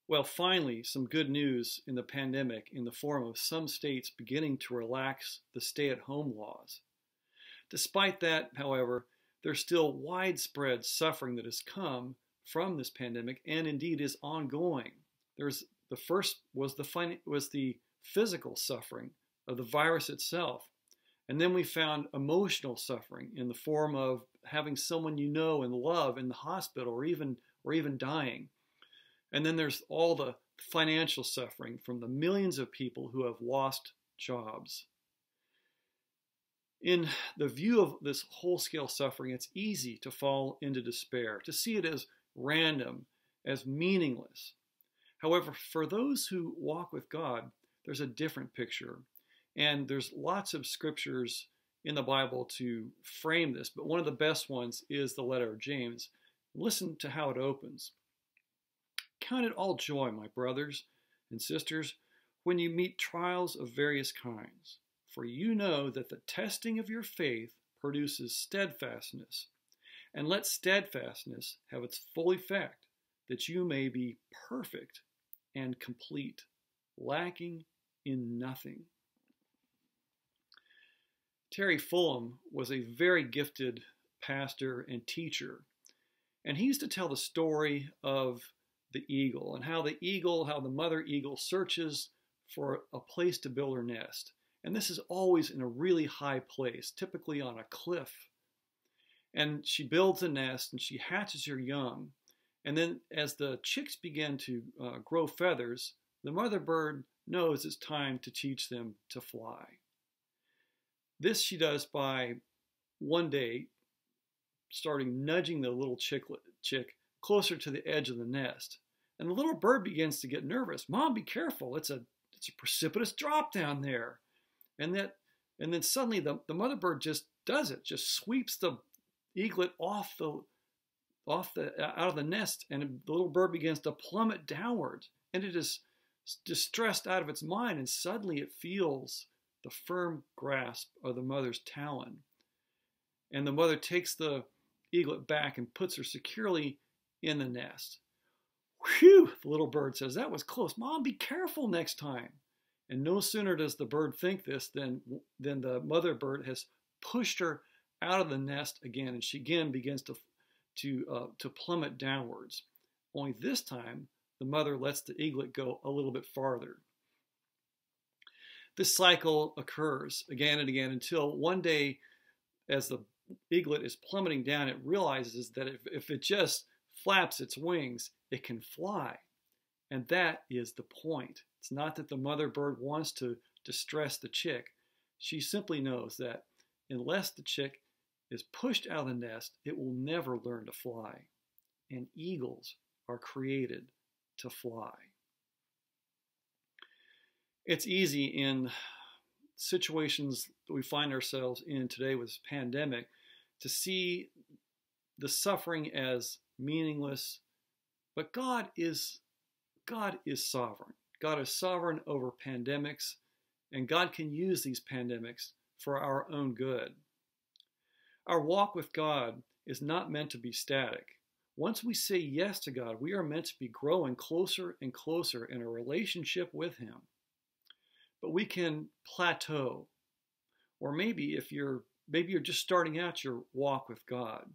Well, finally, some good news in the pandemic in the form of some states beginning to relax the stay-at-home laws. Despite that, however, there's still widespread suffering that has come from this pandemic and indeed is ongoing. The first was the physical suffering of the virus itself. And then we found emotional suffering in the form of having someone you know and love in the hospital or even dying. And then there's all the financial suffering from the millions of people who have lost jobs. In the view of this whole-scale suffering, it's easy to fall into despair, to see it as random, as meaningless. However, for those who walk with God, there's a different picture. And there's lots of scriptures in the Bible to frame this, but one of the best ones is the letter of James. Listen to how it opens. Count it all joy, my brothers and sisters, when you meet trials of various kinds, for you know that the testing of your faith produces steadfastness. And let steadfastness have its full effect, that you may be perfect and complete, lacking in nothing. Terry Fulham was a very gifted pastor and teacher, and he used to tell the story of the eagle and how the mother eagle searches for a place to build her nest. And this is always in a really high place, typically on a cliff. And she builds a nest and she hatches her young. And then as the chicks begin to grow feathers, the mother bird knows it's time to teach them to fly. This she does by one day starting nudging the little chick closer to the edge of the nest. And the little bird begins to get nervous. Mom, be careful. It's a precipitous drop down there. And then suddenly the mother bird just does it, just sweeps the eaglet out of the nest, and the little bird begins to plummet downwards. And it is distressed out of its mind, and suddenly it feels the firm grasp of the mother's talon. And the mother takes the eaglet back and puts her securely in the nest. Whew, the little bird says, that was close. Mom, be careful next time. And no sooner does the bird think this than the mother bird has pushed her out of the nest again, and she again begins to plummet downwards. Only this time, the mother lets the eaglet go a little bit farther. This cycle occurs again and again until one day, as the eaglet is plummeting down, it realizes that if it just flaps its wings, it can fly. And that is the point. It's not that the mother bird wants to distress the chick. She simply knows that unless the chick is pushed out of the nest, it will never learn to fly. And eagles are created to fly. It's easy in situations that we find ourselves in today with this pandemic to see the suffering as meaningless, but God is sovereign. God is sovereign over pandemics, and God can use these pandemics for our own good. Our walk with God is not meant to be static. Once we say yes to God, we are meant to be growing closer and closer in a relationship with Him. But we can plateau, or maybe you're just starting out your walk with God.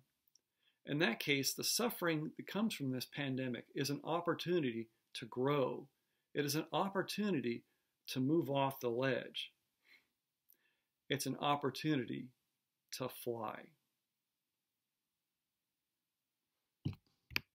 In that case, the suffering that comes from this pandemic is an opportunity to grow. It is an opportunity to move off the ledge. It's an opportunity to fly.